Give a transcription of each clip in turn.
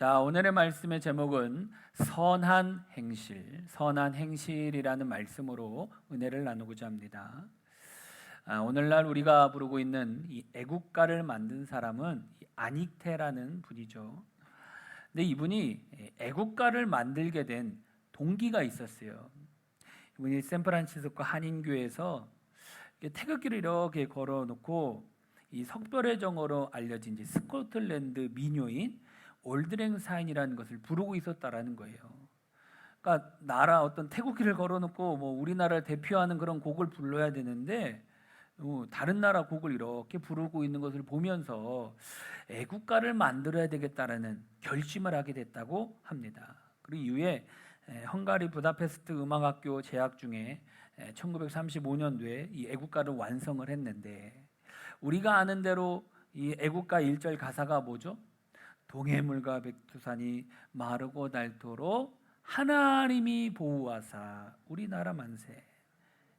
자, 오늘의 말씀의 제목은 선한 행실이라는 말씀으로 은혜를 나누고자 합니다. 오늘날 우리가 부르고 있는 이 애국가를 만든 사람은 안익태라는 분이죠. 근데 이분이 애국가를 만들게 된 동기가 있었어요. 이분이 샌프란시스코 한인교회에서 태극기를 이렇게 걸어놓고 이 석별의 정어로 알려진 이제 스코틀랜드 민요인 올드랭사인이라는 것을 부르고 있었다라는 거예요. 그러니까 나라 어떤 태국기를 걸어놓고 뭐 우리나라를 대표하는 그런 곡을 불러야 되는데 다른 나라 곡을 이렇게 부르고 있는 것을 보면서 애국가를 만들어야 되겠다라는 결심을 하게 됐다고 합니다. 그리고 이후에 헝가리 부다페스트 음악학교 재학 중에 1935년도에 이 애국가를 완성을 했는데, 우리가 아는 대로 이 애국가 1절 가사가 뭐죠? 동해물과 백두산이 마르고 닳도록 하나님이 보호하사 우리나라 만세.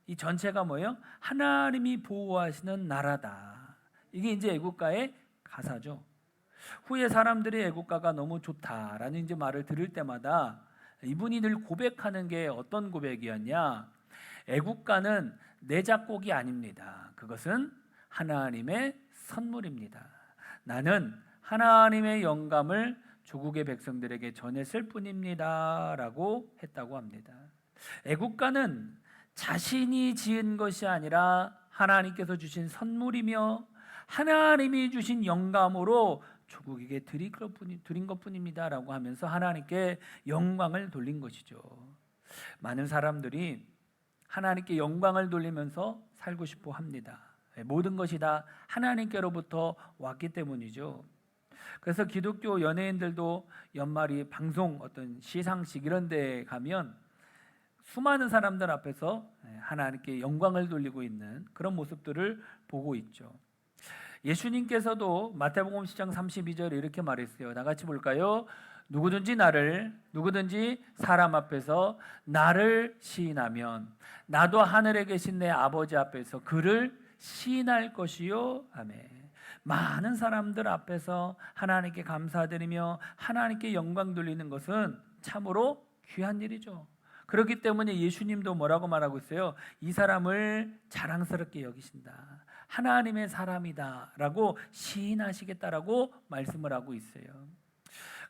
이 전체가 뭐예요? 하나님이 보호하시는 나라다. 이게 이제 애국가의 가사죠. 후에 사람들이 애국가가 너무 좋다라는 이제 말을 들을 때마다 이분이 늘 고백하는 게 어떤 고백이었냐? 애국가는 내 작곡이 아닙니다. 그것은 하나님의 선물입니다. 나는 하나님의 영감을 조국의 백성들에게 전했을 뿐입니다 라고 했다고 합니다. 애국가는 자신이 지은 것이 아니라 하나님께서 주신 선물이며 하나님이 주신 영감으로 조국에게 드린 것뿐입니다 라고 하면서 하나님께 영광을 돌린 것이죠. 많은 사람들이 하나님께 영광을 돌리면서 살고 싶어 합니다. 모든 것이 다 하나님께로부터 왔기 때문이죠. 그래서 기독교 연예인들도 연말이 방송 어떤 시상식 이런 데 가면 수많은 사람들 앞에서 하나님께 영광을 돌리고 있는 그런 모습들을 보고 있죠. 예수님께서도 마태복음 10장 32절에 이렇게 말했어요. 다 같이 볼까요? 누구든지 사람 앞에서 나를 시인하면 나도 하늘에 계신 내 아버지 앞에서 그를 시인할 것이요. 아멘. 많은 사람들 앞에서 하나님께 감사드리며 하나님께 영광 돌리는 것은 참으로 귀한 일이죠. 그렇기 때문에 예수님도 뭐라고 말하고 있어요? 이 사람을 자랑스럽게 여기신다. 하나님의 사람이다 라고 시인하시겠다라고 말씀을 하고 있어요.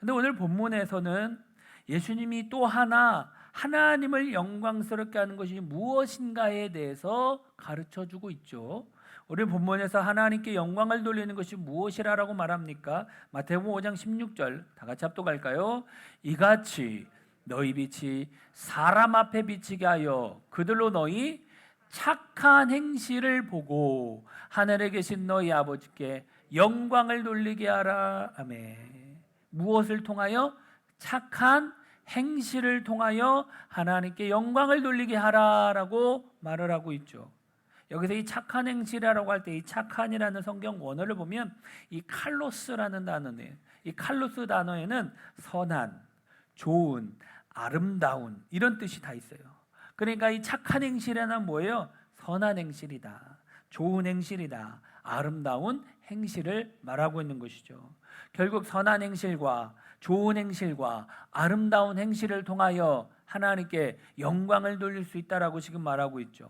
근데 오늘 본문에서는 예수님이 또 하나 하나님을 영광스럽게 하는 것이 무엇인가에 대해서 가르쳐주고 있죠. 우리 본문에서 하나님께 영광을 돌리는 것이 무엇이라고 말합니까? 마태복음 5장 16절 다 같이 합독할까요? 이같이 너희 빛이 사람 앞에 비치게 하여 그들로 너희 착한 행실을 보고 하늘에 계신 너희 아버지께 영광을 돌리게 하라. 아멘. 무엇을 통하여? 착한 행실을 통하여 하나님께 영광을 돌리게 하라라고 말을 하고 있죠. 여기서 이 착한 행실이라고 할 때 이 착한이라는 성경 원어를 보면 이 칼로스라는 단어네요. 이 칼로스 단어에는 선한, 좋은, 아름다운 이런 뜻이 다 있어요. 그러니까 이 착한 행실에는 뭐예요? 선한 행실이다, 좋은 행실이다, 아름다운 행실을 말하고 있는 것이죠. 결국 선한 행실과 좋은 행실과 아름다운 행실을 통하여 하나님께 영광을 돌릴 수 있다라고 지금 말하고 있죠.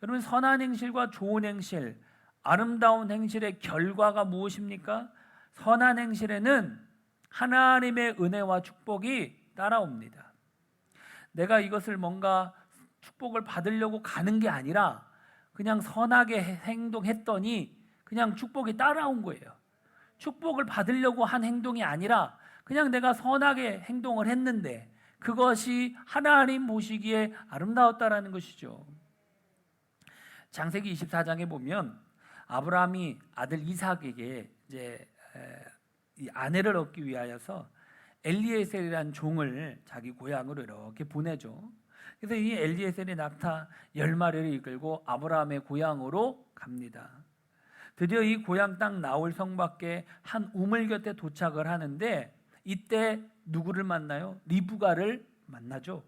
여러분, 선한 행실과 좋은 행실, 아름다운 행실의 결과가 무엇입니까? 선한 행실에는 하나님의 은혜와 축복이 따라옵니다. 내가 이것을 뭔가 축복을 받으려고 가는 게 아니라 그냥 선하게 행동했더니 그냥 축복이 따라온 거예요. 축복을 받으려고 한 행동이 아니라 그냥 내가 선하게 행동을 했는데 그것이 하나님 보시기에 아름다웠다라는 것이죠. 창세기 24장에 보면 아브라함이 아들 이삭에게 이제 이 아내를 얻기 위하여서 엘리에셀이라는 종을 자기 고향으로 이렇게 보내죠. 그래서 이 엘리에셀이 낙타 10마리를 이끌고 아브라함의 고향으로 갑니다. 드디어 이 고향 땅 나홀 성 밖에 한 우물 곁에 도착을 하는데 이때 누구를 만나요? 리브가를 만나죠.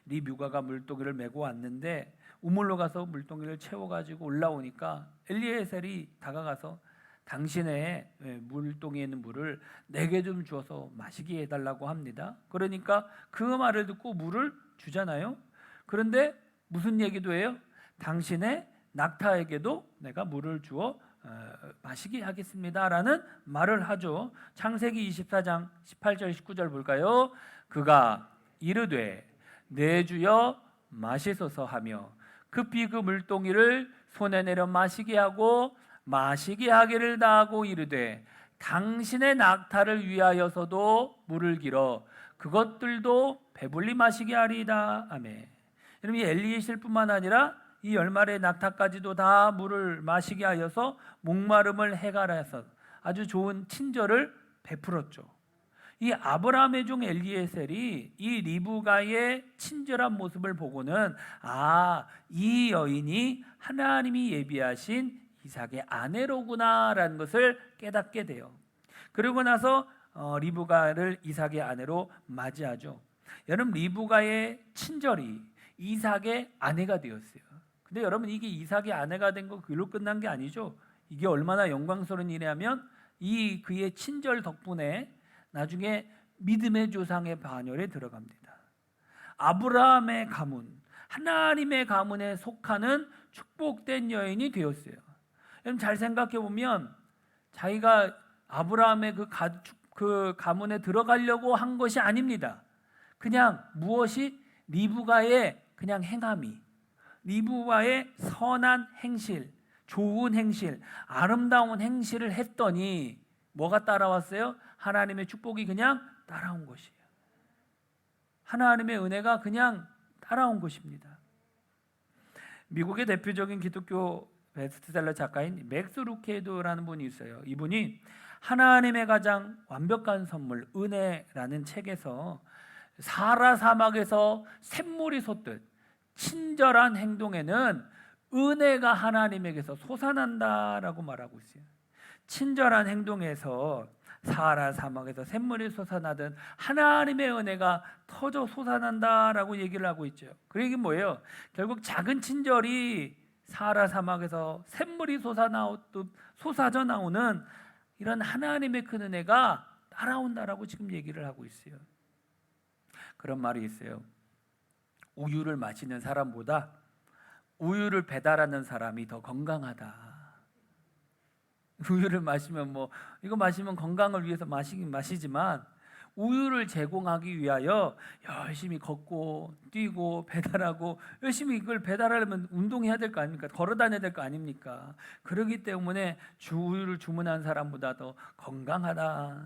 리브가가 물동이를 메고 왔는데 우물로 가서 물동이를 채워가지고 올라오니까 엘리에셀이 다가가서 당신의 물동이에 있는 물을 내게 좀 주어서 마시게 해달라고 합니다. 그러니까 그 말을 듣고 물을 주잖아요. 그런데 무슨 얘기도 해요? 당신의 낙타에게도 내가 물을 주어 마시게 하겠습니다라는 말을 하죠. 창세기 24장 18절 19절 볼까요? 그가 이르되 내 주여 마시소서 하며 급히 그 물동이를 손에 내려 마시게 하고 마시게 하기를 다하고 이르되 당신의 낙타를 위하여서도 물을 길어 그것들도 배불리 마시게 하리이다. 아멘. 여러분, 이 엘리에셀뿐만 아니라 이 10마리의 낙타까지도 다 물을 마시게 하여서 목마름을 해결해서 아주 좋은 친절을 베풀었죠. 이 아브라함의 종 엘리에셀이 이 리브가의 친절한 모습을 보고는 이 여인이 하나님이 예비하신 이삭의 아내로구나라는 것을 깨닫게 돼요. 그러고 나서 리브가를 이삭의 아내로 맞이하죠. 여러분, 리브가의 친절이 이삭의 아내가 되었어요. 근데 여러분, 이게 이삭의 아내가 된 거 그걸로 끝난 게 아니죠. 이게 얼마나 영광스러운 일이냐면 이 그의 친절 덕분에 나중에 믿음의 조상의 반열에 들어갑니다. 아브라함의 가문, 하나님의 가문에 속하는 축복된 여인이 되었어요. 여러분, 잘 생각해 보면 자기가 아브라함의 그 가문에 들어가려고 한 것이 아닙니다. 그냥 무엇이 리브가의 그냥 행함이, 리브가의 선한 행실, 좋은 행실, 아름다운 행실을 했더니 뭐가 따라왔어요? 하나님의 축복이 그냥 따라온 것이에요. 하나님의 은혜가 그냥 따라온 것입니다. 미국의 대표적인 기독교 베스트셀러 작가인 맥스 루케이도라는 분이 있어요. 이분이 하나님의 가장 완벽한 선물, 은혜라는 책에서 사라 사막에서 샘물이 솟듯 친절한 행동에는 은혜가 하나님에게서 솟아난다라고 말하고 있어요. 친절한 행동에서 사하라 사막에서 샘물이 솟아나듯 하나님의 은혜가 터져 솟아난다라고 얘기를 하고 있죠. 그 얘기는 뭐예요? 결국 작은 친절이 사하라 사막에서 샘물이 솟아져 나오는 이런 하나님의 큰 은혜가 따라온다라고 지금 얘기를 하고 있어요. 그런 말이 있어요. 우유를 마시는 사람보다 우유를 배달하는 사람이 더 건강하다. 우유를 마시면 이거 마시면 건강을 위해서 마시긴 마시지만 우유를 제공하기 위하여 열심히 걷고 뛰고 배달하고 열심히 이걸 배달하려면 운동해야 될 거 아닙니까? 걸어 다녀야 될 거 아닙니까? 그렇기 때문에 우유를 주문한 사람보다 더 건강하다.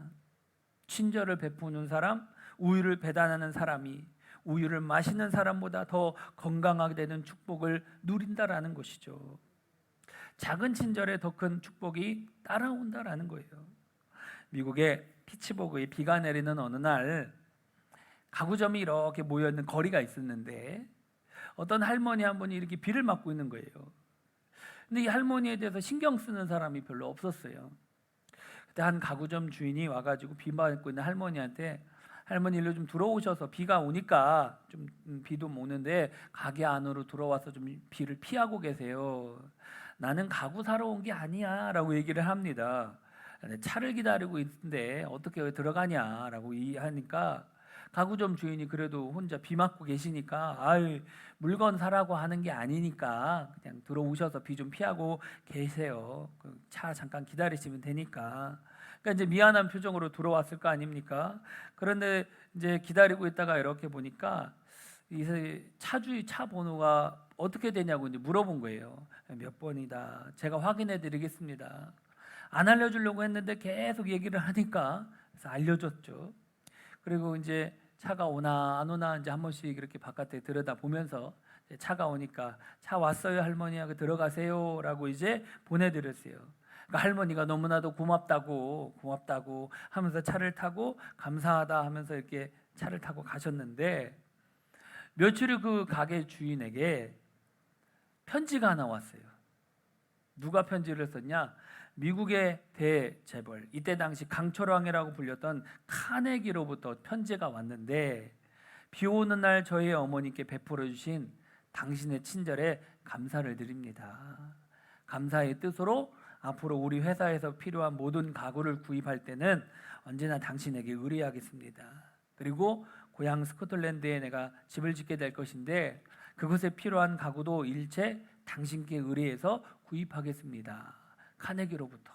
친절을 베푸는 사람, 우유를 배달하는 사람이 우유를 마시는 사람보다 더 건강하게 되는 축복을 누린다라는 것이죠. 작은 친절에 더 큰 축복이 따라온다라는 거예요. 미국의 피츠버그에 비가 내리는 어느 날 가구점이 이렇게 모여있는 거리가 있었는데 어떤 할머니 한 분이 이렇게 비를 맞고 있는 거예요. 근데 이 할머니에 대해서 신경 쓰는 사람이 별로 없었어요. 그때 한 가구점 주인이 와가지고 비 맞고 있는 할머니한테 할머니 일로 좀 들어오셔서 비가 오니까 좀 비도 오는데 가게 안으로 들어와서 좀 비를 피하고 계세요. 나는 가구 사러 온 게 아니야 라고 얘기를 합니다. 차를 기다리고 있는데 어떻게 들어가냐라고 하니까 가구점 주인이 그래도 혼자 비 맞고 계시니까 물건 사라고 하는 게 아니니까 그냥 들어오셔서 비 좀 피하고 계세요. 차 잠깐 기다리시면 되니까. 그러니까 이제 미안한 표정으로 들어왔을 거 아닙니까? 그런데 이제 기다리고 있다가 이렇게 보니까 이 차주의 차 번호가 어떻게 되냐고 이제 물어본 거예요. 몇 번이다. 제가 확인해 드리겠습니다. 안 알려주려고 했는데 계속 얘기를 하니까 그래서 알려줬죠. 그리고 이제 차가 오나 안 오나 이제 한 번씩 이렇게 바깥에 들여다 보면서 차가 오니까 차 왔어요 할머니하고 들어가세요라고 이제 보내드렸어요. 그러니까 할머니가 너무나도 고맙다고 하면서 차를 타고 감사하다 하면서 이렇게 차를 타고 가셨는데 며칠 후 그 가게 주인에게 편지가 하나 왔어요. 누가 편지를 썼냐? 미국의 대재벌, 이때 당시 강철왕이라고 불렸던 카네기로부터 편지가 왔는데 비 오는 날 저희 어머니께 베풀어 주신 당신의 친절에 감사를 드립니다. 감사의 뜻으로 앞으로 우리 회사에서 필요한 모든 가구를 구입할 때는 언제나 당신에게 의뢰하겠습니다. 그리고 고향 스코틀랜드에 내가 집을 짓게 될 것인데 그것에 필요한 가구도 일체 당신께 의뢰해서 구입하겠습니다. 카네기로부터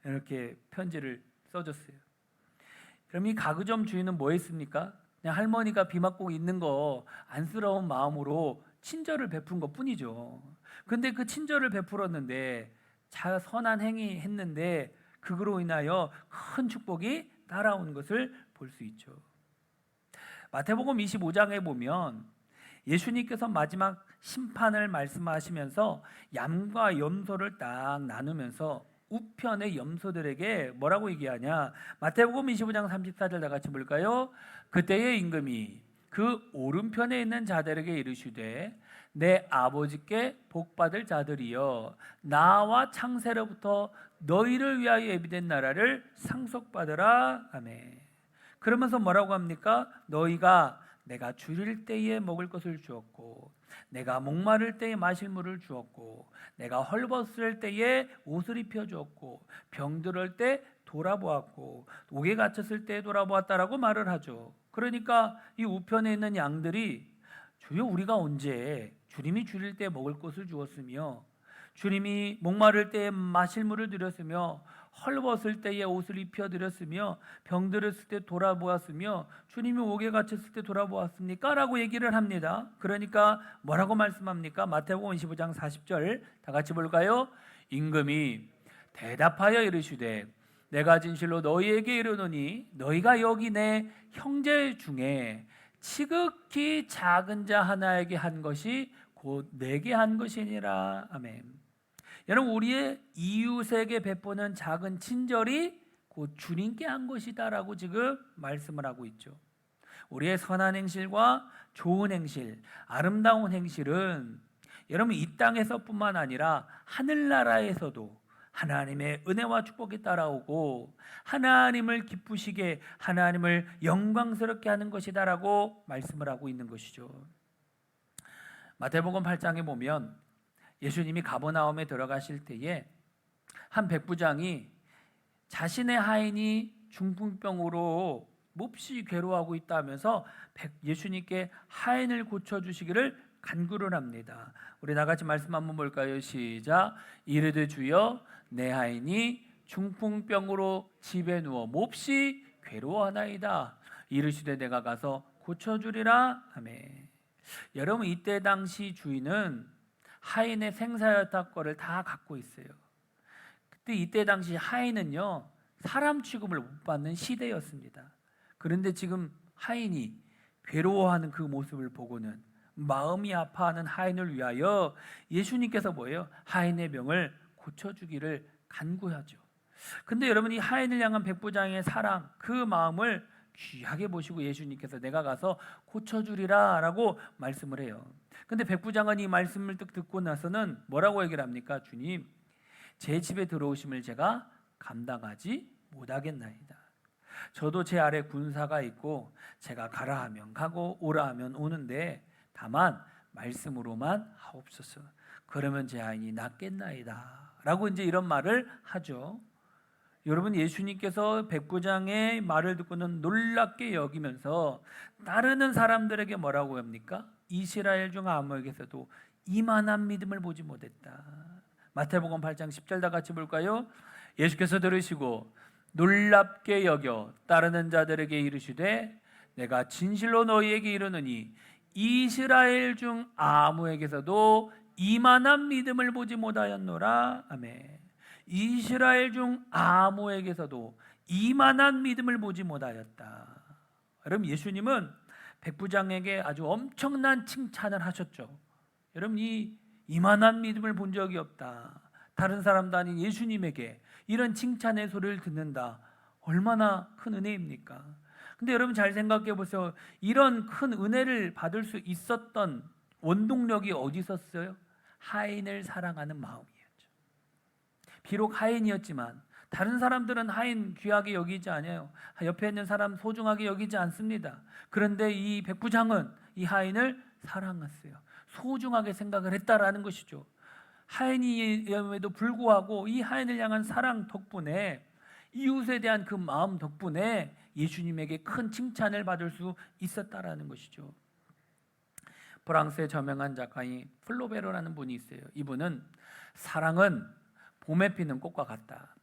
이렇게 편지를 써줬어요. 그럼 이 가구점 주인은 뭐 했습니까? 그냥 할머니가 비 맞고 있는 거 안쓰러운 마음으로 친절을 베푼 것 뿐이죠. 근데 그 친절을 베풀었는데 선한 행위 했는데 그거로 인하여 큰 축복이 따라온 것을 볼 수 있죠. 마태복음 25장에 보면 예수님께서 마지막 심판을 말씀하시면서 양과 염소를 딱 나누면서 우편의 염소들에게 뭐라고 얘기하냐? 마태복음 25장 34절 다 같이 볼까요? 그때의 임금이 그 오른편에 있는 자들에게 이르시되 내 아버지께 복받을 자들이여 나와 창세로부터 너희를 위하여 예비된 나라를 상속받으라. 아멘. 그러면서 뭐라고 합니까? 너희가 내가 줄일 때에 먹을 것을 주었고 내가 목마를 때에 마실 물을 주었고 내가 헐벗을 때에 옷을 입혀 주었고 병들을 때 돌아보았고 옥에 갇혔을 때에 돌아보았다라고 말을 하죠. 그러니까 이 우편에 있는 양들이 주여 우리가 언제 주님이 줄일 때 먹을 것을 주었으며 주님이 목마를 때에 마실 물을 드렸으며 헐벗을 때에 옷을 입혀드렸으며 병들었을 때 돌아보았으며 주님이 옥에 갇혔을 때 돌아보았습니까? 라고 얘기를 합니다. 그러니까 뭐라고 말씀합니까? 마태복음 25장 40절 다 같이 볼까요? 임금이 대답하여 이르시되 내가 진실로 너희에게 이르노니 너희가 여기 내 형제 중에 지극히 작은 자 하나에게 한 것이 곧 내게 한 것이니라. 아멘. 여러분 우리의 이웃에게 베푸는 작은 친절이 곧 주님께 한 것이다라고 지금 말씀을 하고 있죠. 우리의 선한 행실과 좋은 행실, 아름다운 행실은 여러분 이 땅에서뿐만 아니라 하늘나라에서도 하나님의 은혜와 축복이 따라오고 하나님을 기쁘시게 하나님을 영광스럽게 하는 것이다라고 말씀을 하고 있는 것이죠. 마태복음 8장에 보면 예수님이 가버나움에 들어가실 때에 한 백부장이 자신의 하인이 중풍병으로 몹시 괴로워하고 있다면서 예수님께 하인을 고쳐주시기를 간구를 합니다. 우리 나같이 말씀 한번 볼까요? 시작. 이르되 주여 내 하인이 중풍병으로 집에 누워 몹시 괴로워하나이다. 이르시되 내가 가서 고쳐주리라. 아멘. 여러분 이때 당시 주인은 하인의 생사여탁권을 다 갖고 있어요. 그때 이때 당시 하인은요 사람 취급을 못 받는 시대였습니다. 그런데 지금 하인이 괴로워하는 그 모습을 보고는 마음이 아파하는 하인을 위하여 예수님께서 뭐예요? 하인의 병을 고쳐주기를 간구하죠. 근데 여러분 이 하인을 향한 백부장의 사랑 그 마음을 귀하게 보시고 예수님께서 내가 가서 고쳐주리라 라고 말씀을 해요. 근데 백부장은 이 말씀을 듣고 나서는 뭐라고 얘기를 합니까? 주님 제 집에 들어오심을 제가 감당하지 못하겠나이다. 저도 제 아래 군사가 있고 제가 가라 하면 가고 오라 하면 오는데 다만 말씀으로만 하옵소서. 그러면 제 아인이 낫겠나이다 라고 이제 이런 말을 하죠. 여러분 예수님께서 백부장의 말을 듣고는 놀랍게 여기면서 따르는 사람들에게 뭐라고 합니까? 이스라엘 중 아무에게서도 이만한 믿음을 보지 못했다. 마태복음 8장 10절 다 같이 볼까요? 예수께서 들으시고 놀랍게 여겨 따르는 자들에게 이르시되 내가 진실로 너희에게 이르노니 이스라엘 중 아무에게서도 이만한 믿음을 보지 못하였노라. 아멘. 이스라엘 중 아무에게서도 이만한 믿음을 보지 못하였다. 여러분 예수님은 백부장에게 아주 엄청난 칭찬을 하셨죠. 여러분 이만한 믿음을 본 적이 없다. 다른 사람도 아닌 예수님에게 이런 칭찬의 소리를 듣는다. 얼마나 큰 은혜입니까? 근데 여러분 잘 생각해 보세요. 이런 큰 은혜를 받을 수 있었던 원동력이 어디 있었어요? 하인을 사랑하는 마음이었죠. 비록 하인이었지만 다른 사람들은 하인 귀하게 여기지 않아요. 옆에 있는 사람 소중하게 여기지 않습니다. 그런데 이 백부장은 이 하인을 사랑했어요. 소중하게 생각을 했다라는 것이죠. 하인임에도 불구하고 이 하인을 향한 사랑 덕분에, 이웃에 대한 그 마음 덕분에 예수님에게 큰 칭찬을 받을 수 있었다라는 것이죠. 프랑스의 저명한 작가인 플로베로라는 분이 있어요. 이분은 사랑은 봄에 피는 꽃과 같다.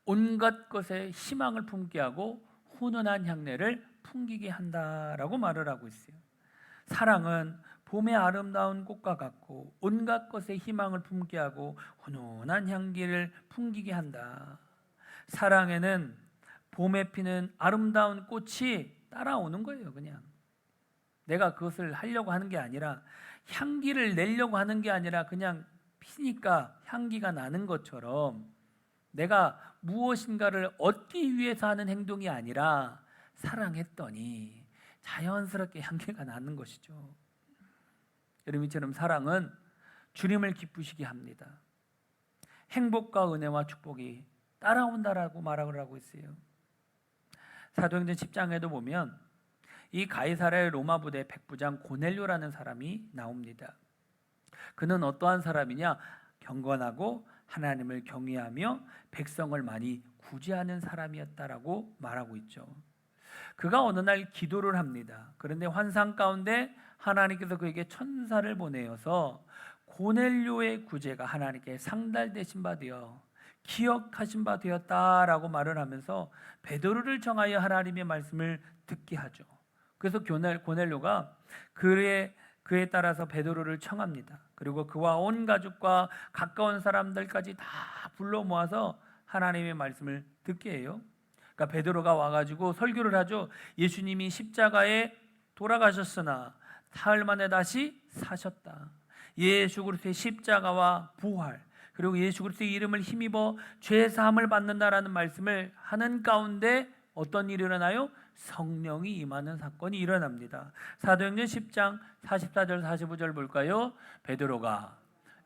온갖 것에 희망을 품게 하고 훈훈한 향내를 풍기게 한다라고 말을 하고 있어요. 사랑은 봄의 아름다운 꽃과 같고 온갖 것에 희망을 품게 하고 훈훈한 향기를 풍기게 한다. 사랑에는 봄에 피는 아름다운 꽃이 따라오는 거예요. 그냥 내가 그것을 하려고 하는 게 아니라, 향기를 내려고 하는 게 아니라 그냥 피니까 향기가 나는 것처럼, 내가 무엇인가를 얻기 위해서 하는 행동이 아니라 사랑했더니 자연스럽게 향기가 나는 것이죠. 여러분처럼 사랑은 주님을 기쁘시게 합니다. 행복과 은혜와 축복이 따라온다라고 말을 하고 있어요. 사도행전 10장에도 보면 이 가이사랴의 로마 부대 백부장 고넬료라는 사람이 나옵니다. 그는 어떠한 사람이냐? 경건하고 하나님을 경외하며 백성을 많이 구제하는 사람이었다라고 말하고 있죠. 그가 어느 날 기도를 합니다. 그런데 환상 가운데 하나님께서 그에게 천사를 보내어서 고넬료의 구제가 하나님께 상달되신 바 되어 기억하신 바 되었다라고 말을 하면서 베드로를 정하여 하나님의 말씀을 듣게 하죠. 그래서 고넬료가 그에 따라서 베드로를 청합니다. 그리고 그와 온 가족과 가까운 사람들까지 다 불러 모아서 하나님의 말씀을 듣게 해요. 그러니까 베드로가 와가지고 설교를 하죠. 예수님이 십자가에 돌아가셨으나 사흘 만에 다시 사셨다. 예수 그리스도의 십자가와 부활, 그리고 예수 그리스도의 이름을 힘입어 죄 사함을 받는다라는 말씀을 하는 가운데 어떤 일이 일어나요? 성령이 임하는 사건이 일어납니다. 사도행전 10장 44절 45절 볼까요? 베드로가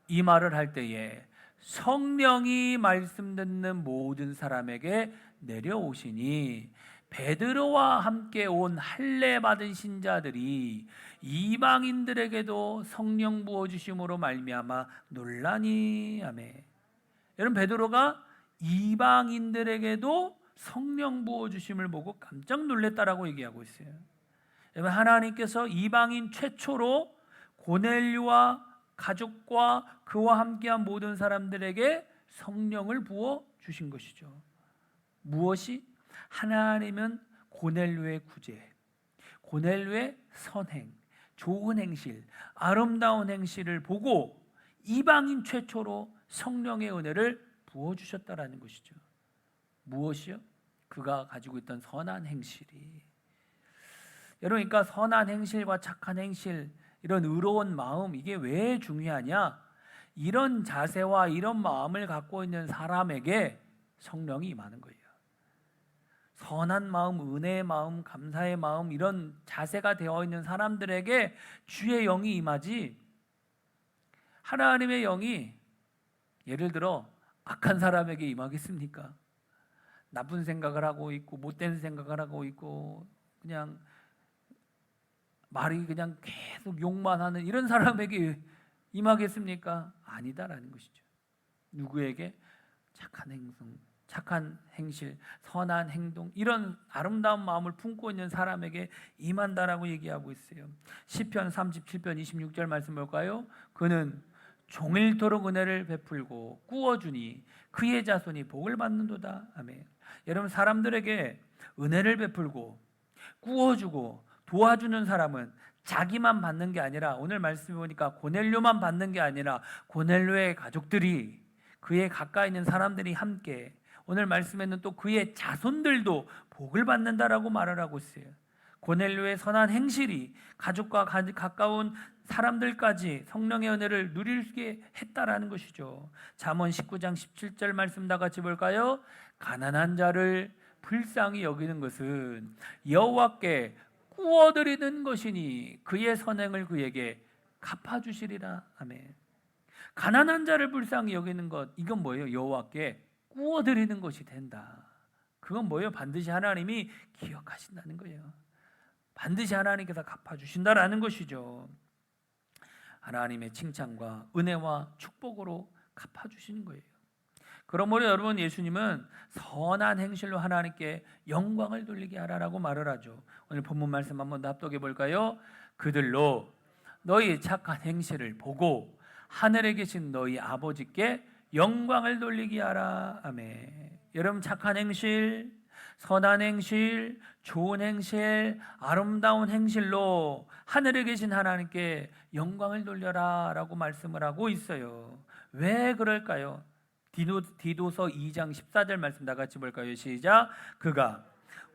이 말을 할 때에 성령이 말씀 듣는 모든 사람에게 내려오시니 베드로와 함께 온 할례 받은 신자들이 이방인들에게도 성령 부어 주심으로 말미암아 놀라니. 아멘. 여러분, 베드로가 이방인들에게도 성령 부어 주심을 보고 깜짝 놀랐다라고 얘기하고 있어요. 여러분, 하나님께서 이방인 최초로 고넬료와 가족과 그와 함께한 모든 사람들에게 성령을 부어 주신 것이죠. 무엇이? 하나님은 고넬료의 구제, 고넬료의 선행, 좋은 행실, 아름다운 행실을 보고 이방인 최초로 성령의 은혜를 부어주셨다라는 것이죠. 무엇이요? 그가 가지고 있던 선한 행실이. 여러분, 그러니까 선한 행실과 착한 행실, 이런 의로운 마음, 이게 왜 중요하냐? 이런 자세와 이런 마음을 갖고 있는 사람에게 성령이 임하는 거예요. 선한 마음, 은혜의 마음, 감사의 마음, 이런 자세가 되어 있는 사람들에게 주의 영이 임하지, 하나님의 영이 예를 들어 악한 사람에게 임하겠습니까? 나쁜 생각을 하고 있고 못된 생각을 하고 있고 그냥 말이 그냥 계속 욕만 하는 이런 사람에게 임하겠습니까? 아니다라는 것이죠. 누구에게? 착한 행동, 착한 행실, 선한 행동, 이런 아름다운 마음을 품고 있는 사람에게 임한다라고 얘기하고 있어요. 시편 37편 26절 말씀 볼까요? 그는 종일토록 은혜를 베풀고 꾸어주니 그의 자손이 복을 받는도다. 아멘. 여러분, 사람들에게 은혜를 베풀고 꾸어주고 도와주는 사람은 자기만 받는 게 아니라, 오늘 말씀해 보니까 고넬료만 받는 게 아니라 고넬료의 가족들이, 그의 가까이 있는 사람들이 함께, 오늘 말씀에는 또 그의 자손들도 복을 받는다라고 말을 하고 있어요. 고넬료의 선한 행실이 가족과 가까운 사람들까지 성령의 은혜를 누리게 했다라는 것이죠. 잠언 19장 17절 말씀 다 같이 볼까요? 가난한 자를 불쌍히 여기는 것은 여호와께 꾸어드리는 것이니 그의 선행을 그에게 갚아주시리라. 아멘. 가난한 자를 불쌍히 여기는 것, 이건 뭐예요? 여호와께 꾸어드리는 것이 된다. 그건 뭐예요? 반드시 하나님이 기억하신다는 거예요. 반드시 하나님께서 갚아주신다라는 것이죠. 하나님의 칭찬과 은혜와 축복으로 갚아주시는 거예요. 그러므로 여러분, 예수님은 선한 행실로 하나님께 영광을 돌리게 하라라고 말을 하죠. 오늘 본문 말씀 한번 더 합독해 볼까요? 그들로 너희 착한 행실을 보고 하늘에 계신 너희 아버지께 영광을 돌리게 하라. 아멘. 여러분, 착한 행실, 선한 행실, 좋은 행실, 아름다운 행실로 하늘에 계신 하나님께 영광을 돌려라 라고 말씀을 하고 있어요. 왜 그럴까요? 디도서 2장 14절 말씀 다 같이 볼까요? 시작. 그가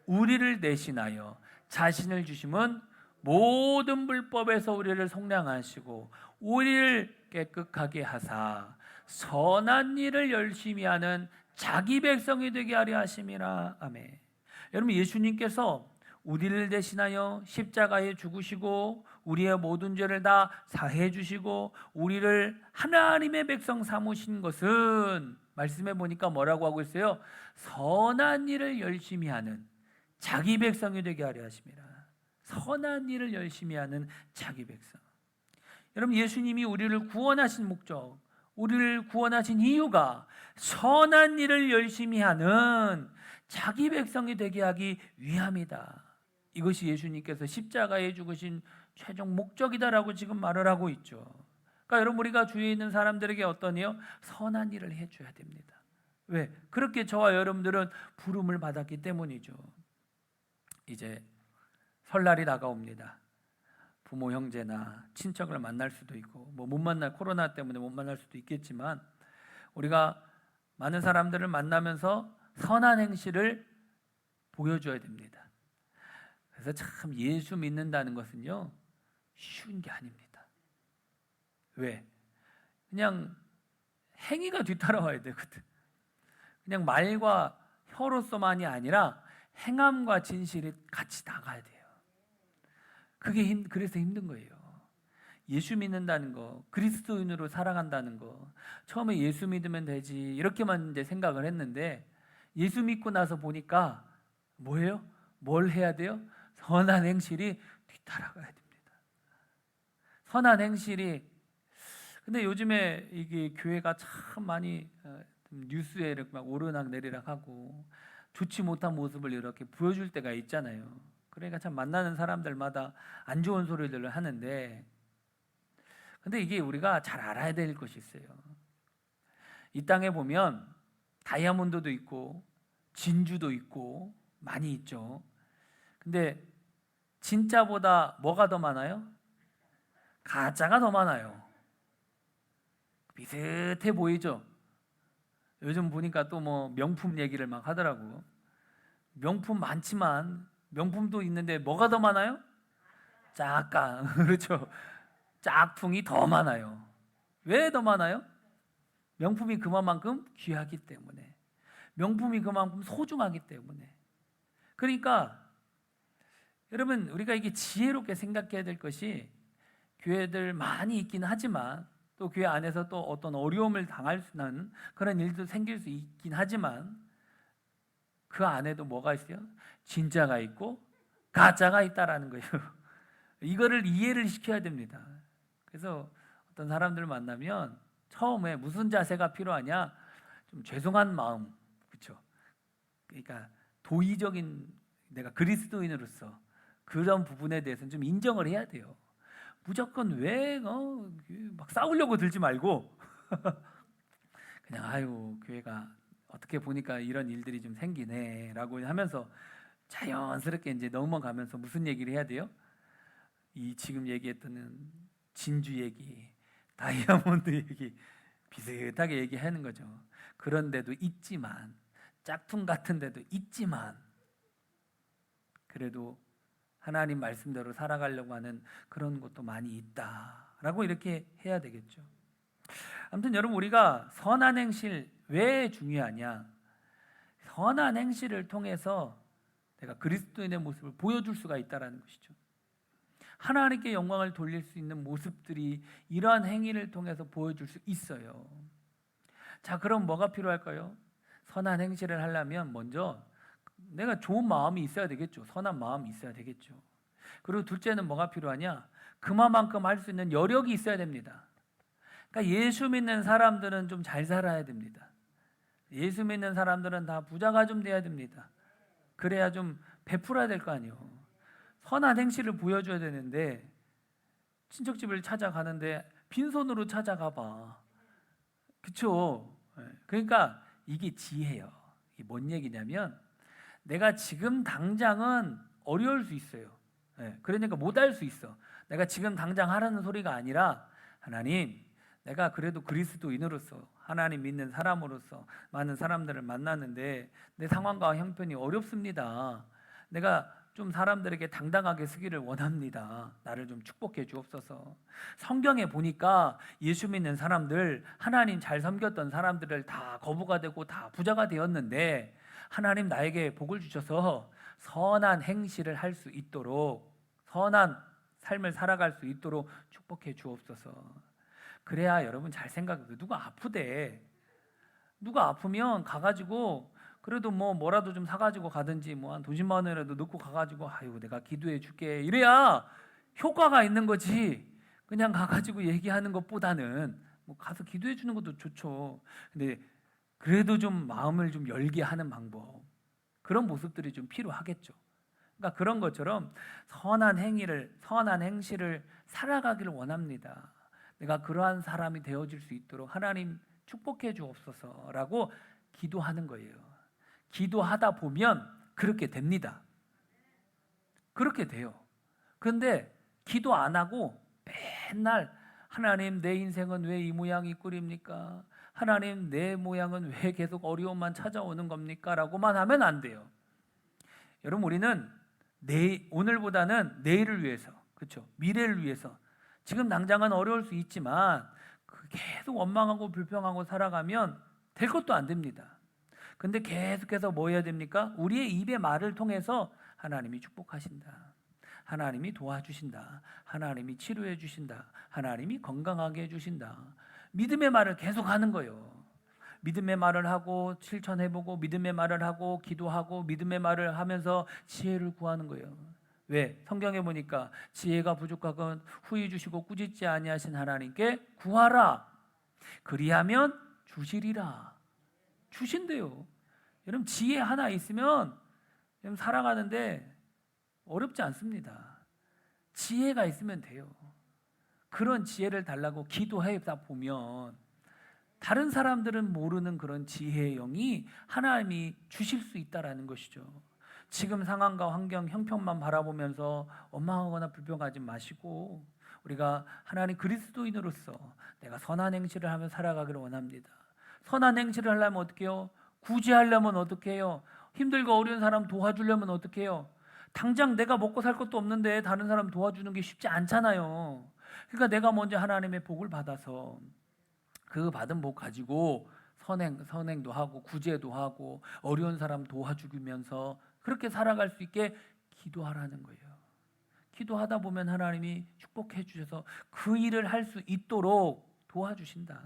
우리를 대신하여 자신을 주심은 모든 불법에서 우리를 속량하시고 우리를 깨끗하게 하사 선한 일을 열심히 하는 자기 백성이 되게 하려 하심이라. 아멘. 여러분, 예수님께서 우리를 대신하여 십자가에 죽으시고 우리의 모든 죄를 다 사해 주시고 우리를 하나님의 백성 삼으신 것은 말씀해 보니까 뭐라고 하고 있어요? 선한 일을 열심히 하는 자기 백성이 되게 하려 하심이라. 선한 일을 열심히 하는 자기 백성. 여러분, 예수님이 우리를 구원하신 목적, 우리를 구원하신 이유가 선한 일을 열심히 하는 자기 백성이 되게 하기 위함이다. 이것이 예수님께서 십자가에 죽으신 최종 목적이다라고 지금 말을 하고 있죠. 그러니까 여러분, 우리가 주위에 있는 사람들에게 어떠니요? 선한 일을 해줘야 됩니다. 왜? 그렇게 저와 여러분들은 부름을 받았기 때문이죠. 이제 설날이 다가옵니다. 부모, 형제나 친척을 만날 수도 있고 못 만날, 코로나 때문에 못 만날 수도 있겠지만 우리가 많은 사람들을 만나면서 선한 행실을 보여줘야 됩니다. 그래서 참 예수 믿는다는 것은요, 쉬운 게 아닙니다. 왜? 그냥 행위가 뒤따라와야 되거든. 그냥 말과 혀로서만이 아니라 행함과 진실이 같이 나가야 돼요. 그래서 힘든 거예요. 예수 믿는다는 거, 그리스도인으로 살아간다는 거, 처음에 예수 믿으면 되지 이렇게만 이제 생각을 했는데 예수 믿고 나서 보니까 뭐예요? 뭘 해야 돼요? 선한 행실이 뒤따라가야 됩니다. 선한 행실이. 근데 요즘에 이게 교회가 참 많이 뉴스에 이렇게 막 오르락 내리락 하고 좋지 못한 모습을 이렇게 보여줄 때가 있잖아요. 그러니까 참 만나는 사람들마다 안 좋은 소리들을 하는데, 근데 이게 우리가 잘 알아야 될 것이 있어요. 이 땅에 보면 다이아몬드도 있고 진주도 있고 많이 있죠. 근데 진짜보다 뭐가 더 많아요? 가짜가 더 많아요. 비슷해 보이죠? 요즘 보니까 또 뭐 명품 얘기를 막 하더라고. 명품 많지만 명품도 있는데 뭐가 더 많아요? 짝가. 그렇죠. 짝퉁이 더 많아요. 왜 더 많아요? 명품이 그만큼 귀하기 때문에, 명품이 그만큼 소중하기 때문에. 그러니까 여러분, 우리가 이게 지혜롭게 생각해야 될 것이, 교회들 많이 있긴 하지만 또 교회 안에서 또 어떤 어려움을 당할 수 있는 그런 일도 생길 수 있긴 하지만 그 안에도 뭐가 있어요? 진짜가 있고 가짜가 있다라는 거예요. 이거를 이해를 시켜야 됩니다. 그래서 어떤 사람들 만나면 처음에 무슨 자세가 필요하냐? 좀 죄송한 마음, 그렇죠? 그러니까 도의적인, 내가 그리스도인으로서 그런 부분에 대해서는 좀 인정을 해야 돼요. 무조건 왜 막 싸우려고 들지 말고 그냥 아유, 교회가 어떻게 보니까 이런 일들이 좀 생기네라고 하면서 자연스럽게 이제 넘어가면서 무슨 얘기를 해야 돼요? 이 지금 얘기했던 진주 얘기, 다이아몬드 얘기 비슷하게 얘기하는 거죠. 그런 데도 있지만, 짝퉁 같은 데도 있지만, 그래도 하나님 말씀대로 살아가려고 하는 그런 것도 많이 있다라고 이렇게 해야 되겠죠. 아무튼 여러분, 우리가 선한 행실 왜 중요하냐? 선한 행실을 통해서 내가 그리스도인의 모습을 보여줄 수가 있다는 것이죠. 하나님께 영광을 돌릴 수 있는 모습들이 이러한 행위를 통해서 보여줄 수 있어요. 자, 그럼 뭐가 필요할까요? 선한 행실을 하려면 먼저 내가 좋은 마음이 있어야 되겠죠. 선한 마음이 있어야 되겠죠. 그리고 둘째는 뭐가 필요하냐? 그만큼 할 수 있는 여력이 있어야 됩니다. 그러니까 예수 믿는 사람들은 좀 잘 살아야 됩니다. 예수 믿는 사람들은 다 부자가 좀 돼야 됩니다. 그래야 좀 베풀어야 될 거 아니에요. 선한 행실을 보여줘야 되는데 친척집을 찾아가는데 빈손으로 찾아가 봐. 그렇죠? 그러니까 이게 지혜예요. 이게 뭔 얘기냐면 내가 지금 당장은 어려울 수 있어요. 그러니까 못할 수 있어. 내가 지금 당장 하라는 소리가 아니라 하나님, 내가 그래도 그리스도인으로서 하나님 믿는 사람으로서 많은 사람들을 만났는데 내 상황과 형편이 어렵습니다. 내가 좀 사람들에게 당당하게 서기를 원합니다. 나를 좀 축복해 주옵소서. 성경에 보니까 예수 믿는 사람들, 하나님 잘 섬겼던 사람들을 다 거부가 되고 다 부자가 되었는데 하나님 나에게 복을 주셔서 선한 행실을 할 수 있도록, 선한 삶을 살아갈 수 있도록 축복해 주옵소서. 그래야 여러분 잘 생각해요. 누가 아프대. 누가 아프면 가가지고 그래도 뭐라도 좀 사가지고 가든지 한 돈 10만 원이라도 넣고 가가지고 아이고 내가 기도해 줄게 이래야 효과가 있는 거지. 그냥 가가지고 얘기하는 것보다는 가서 기도해 주는 것도 좋죠. 근데 그래도 좀 마음을 좀 열게 하는 방법, 그런 모습들이 좀 필요하겠죠. 그러니까 그런 것처럼 선한 행실을 살아가기를 원합니다. 내가 그러한 사람이 되어질 수 있도록 하나님 축복해 주옵소서라고 기도하는 거예요. 기도하다 보면 그렇게 됩니다. 그렇게 돼요. 그런데 기도 안 하고 맨날 하나님 내 인생은 왜 이 모양이 꿀입니까? 하나님 내 모양은 왜 계속 어려움만 찾아오는 겁니까? 라고만 하면 안 돼요. 여러분 우리는 오늘보다는 내일을 위해서, 그렇죠? 미래를 위해서, 지금 당장은 어려울 수 있지만 계속 원망하고 불평하고 살아가면 될 것도 안 됩니다. 근데 계속해서 뭐 해야 됩니까? 우리의 입의 말을 통해서 하나님이 축복하신다, 하나님이 도와주신다, 하나님이 치료해 주신다, 하나님이 건강하게 해주신다, 믿음의 말을 계속 하는 거예요. 믿음의 말을 하고 실천해보고 믿음의 말을 하고 기도하고 믿음의 말을 하면서 지혜를 구하는 거예요. 왜? 성경에 보니까 지혜가 부족하건 후히 주시고 꾸짖지 아니하신 하나님께 구하라. 그리하면 주시리라. 주신대요. 여러분 지혜 하나 있으면 여러분 살아가는데 어렵지 않습니다. 지혜가 있으면 돼요. 그런 지혜를 달라고 기도하다 보면 다른 사람들은 모르는 그런 지혜의 영이 하나님이 주실 수 있다라는 것이죠. 지금 상황과 환경, 형편만 바라보면서 원망하거나 불평하지 마시고 우리가 하나님 그리스도인으로서 내가 선한 행실을 하며 살아가기를 원합니다. 선한 행실을 하려면 어떻게 해요? 구제하려면 어떻게 해요? 힘들고 어려운 사람 도와주려면 어떻게 해요? 당장 내가 먹고 살 것도 없는데 다른 사람 도와주는 게 쉽지 않잖아요. 그러니까 내가 먼저 하나님의 복을 받아서 그 받은 복 가지고 선행도 하고 구제도 하고 어려운 사람 도와주면서 그렇게 살아갈 수 있게 기도하라는 거예요. 기도하다 보면 하나님이 축복해 주셔서 그 일을 할 수 있도록 도와주신다.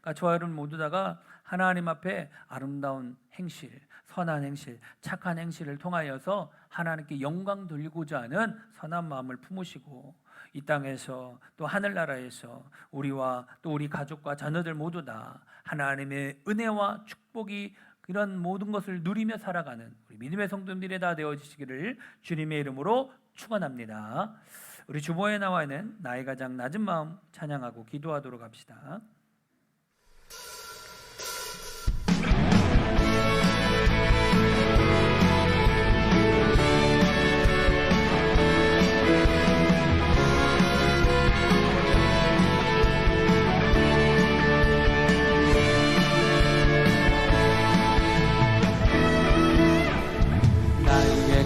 그러니까 저와 여러분 모두 다가 하나님 앞에 아름다운 행실, 선한 행실, 착한 행실을 통하여서 하나님께 영광 돌리고자 하는 선한 마음을 품으시고 이 땅에서 또 하늘나라에서 우리와 또 우리 가족과 자녀들 모두 다 하나님의 은혜와 축복이 이런 모든 것을 누리며 살아가는 우리 믿음의 성도님들이 다 되어지시기를 주님의 이름으로 축원합니다. 우리 주보에 나와 있는 나의 가장 낮은 마음 찬양하고 기도하도록 합시다.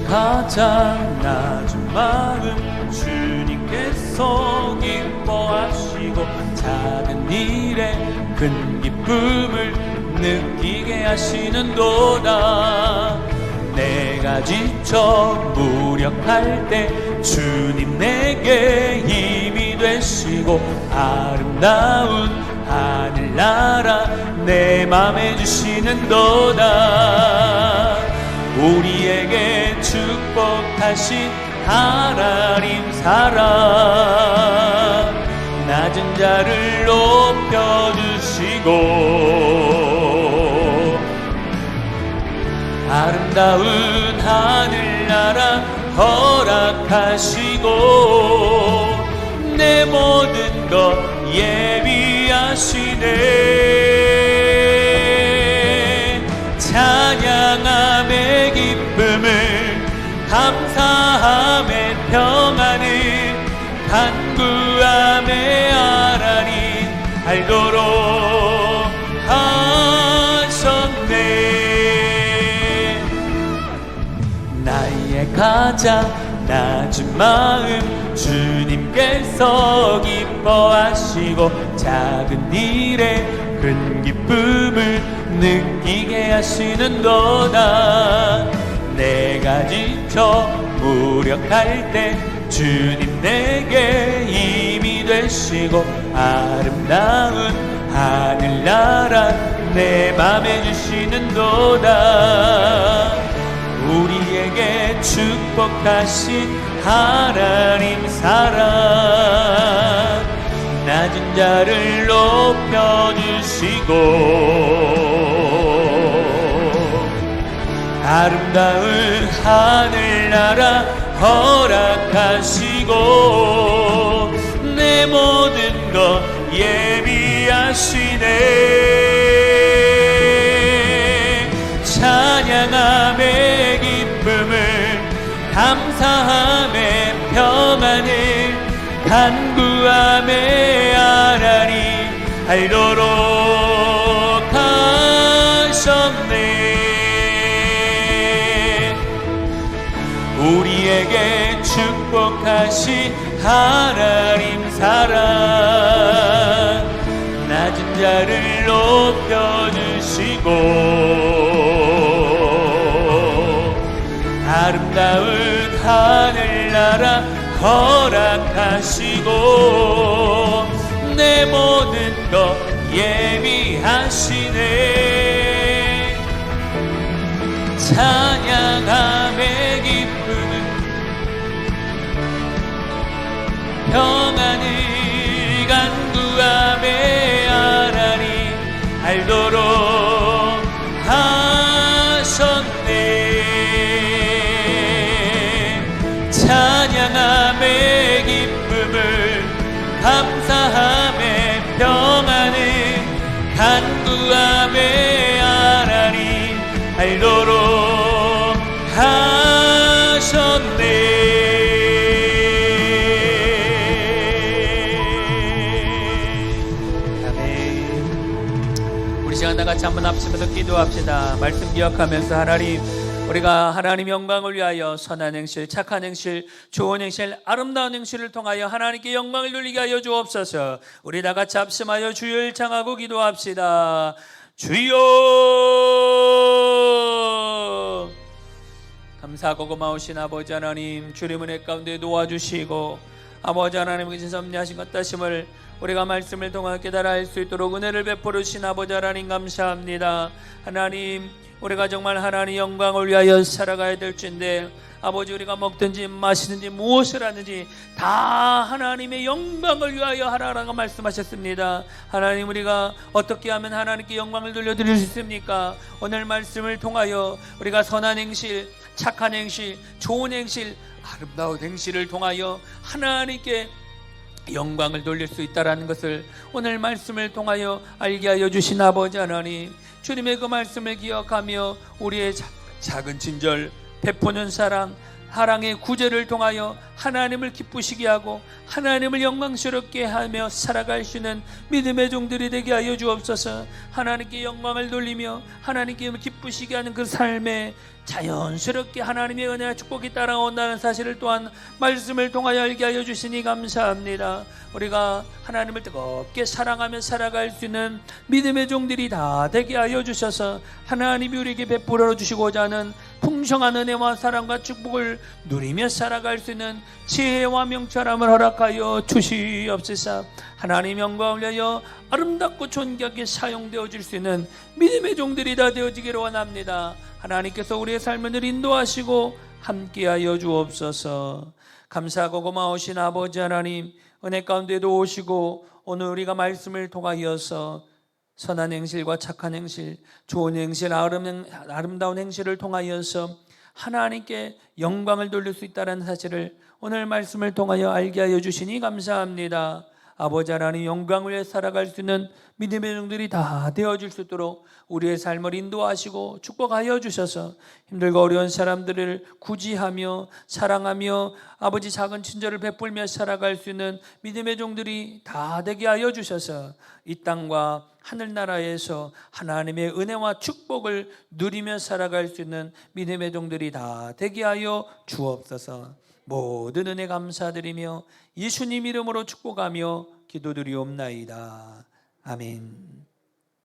가장 낮은 마음 주님께서 기뻐하시고 작은 일에 큰 기쁨을 느끼게 하시는도다. 내가 지쳐 무력할 때 주님 내게 힘이 되시고 아름다운 하늘나라 내 맘에 주시는도다. 우리에게 축복하신 하나님 사랑 낮은 자를 높여주시고 아름다운 하늘나라 허락하시고 내 모든 것 예비하시네 찬양함의 기쁨을 감사함의 평안을 간구함의 하나님 알도록 하셨네 나의 가장 낮은 마음 주님께서 기뻐하시고 작은 일에 큰 기쁨을 느끼게 하시는도다 내가 지쳐 무력할 때 주님 내게 힘이 되시고 아름다운 하늘나라 내 맘에 주시는도다 우리에게 축복하신 하나님 사랑 낮은 자를 높여주시고 아름다운 하늘나라 허락하시고 내 모든 것 예비하시네 찬양함의 기쁨을 감사함의 평안을 간구함의 하나님 알도록 하셨네 우리에게 축복하신 하나님 사랑 낮은 자를 높여주시고 아름다운 하늘나라 허락하시고 내 모든 것 예비하시네 찬양함의 기쁨을 평안을 간구함의 하나님 알도록 하셨네 찬양함의 기쁨을 감사함의 평안을 간구함의 하나님 알도록 하셨네 아멘 우리 시간 다같이 한번 합치면서 기도합시다 말씀 기억하면서 하나님 우리가 하나님 영광을 위하여 선한 행실, 착한 행실, 좋은 행실, 아름다운 행실을 통하여 하나님께 영광을 돌리게 하여 주옵소서. 우리 다 같이 합심하여 주를 청하고 기도합시다. 주여 감사하고 고마우신 아버지 하나님 주님 은혜 가운데 도와주시고 아버지 하나님께서 섭리하신 것 다심을 우리가 말씀을 통하여 깨달아 알 수 있도록 은혜를 베풀어 주신 아버지 하나님 감사합니다. 하나님 우리가 정말 하나님 영광을 위하여 살아가야 될진데 아버지 우리가 먹든지 마시든지 무엇을 하든지 다 하나님의 영광을 위하여 하라라고 말씀하셨습니다. 하나님 우리가 어떻게 하면 하나님께 영광을 돌려드릴 수 있습니까? 오늘 말씀을 통하여 우리가 선한 행실, 착한 행실, 좋은 행실, 아름다운 행실을 통하여 하나님께 영광을 돌릴 수 있다는 것을 오늘 말씀을 통하여 알게 하여 주신 아버지 하나님 주님의 그 말씀을 기억하며 우리의 작은 친절 베푸는 사랑 사랑의 구제를 통하여 하나님을 기쁘시게 하고 하나님을 영광스럽게 하며 살아갈 수 있는 믿음의 종들이 되게 하여 주옵소서. 하나님께 영광을 돌리며 하나님께 기쁘시게 하는 그 삶에 자연스럽게 하나님의 은혜와 축복이 따라온다는 사실을 또한 말씀을 통하여 알게 하여 주시니 감사합니다. 우리가 하나님을 뜨겁게 사랑하며 살아갈 수 있는 믿음의 종들이 다 되게 하여 주셔서 하나님이 우리에게 베풀어 주시고자 하는 풍성한 은혜와 사랑과 축복을 누리며 살아갈 수 있는 지혜와 명철함을 허락하여 주시옵소서. 하나님 영광을 위하여 아름답고 존귀하게 사용되어질 수 있는 믿음의 종들이 다 되어지기를 원합니다. 하나님께서 우리의 삶을 인도하시고 함께하여 주옵소서. 감사하고 고마우신 아버지 하나님, 은혜 가운데도 오시고 오늘 우리가 말씀을 통하여서 선한 행실과 착한 행실, 좋은 행실, 아름다운 행실을 통하여서 하나님께 영광을 돌릴 수 있다는 사실을 오늘 말씀을 통하여 알게 하여 주시니 감사합니다. 아버지 하나님, 영광을 위해 살아갈 수 있는 믿음의 종들이 다 되어질 수 있도록 우리의 삶을 인도하시고 축복하여 주셔서 힘들고 어려운 사람들을 구지하며 사랑하며 아버지 작은 친절을 베풀며 살아갈 수 있는 믿음의 종들이 다 되게 하여 주셔서 이 땅과 하늘나라에서 하나님의 은혜와 축복을 누리며 살아갈 수 있는 믿음의 종들이 다 되게 하여 주옵소서. 모든 은혜 감사드리며 예수님 이름으로 축복하며 기도드리옵나이다. 아멘.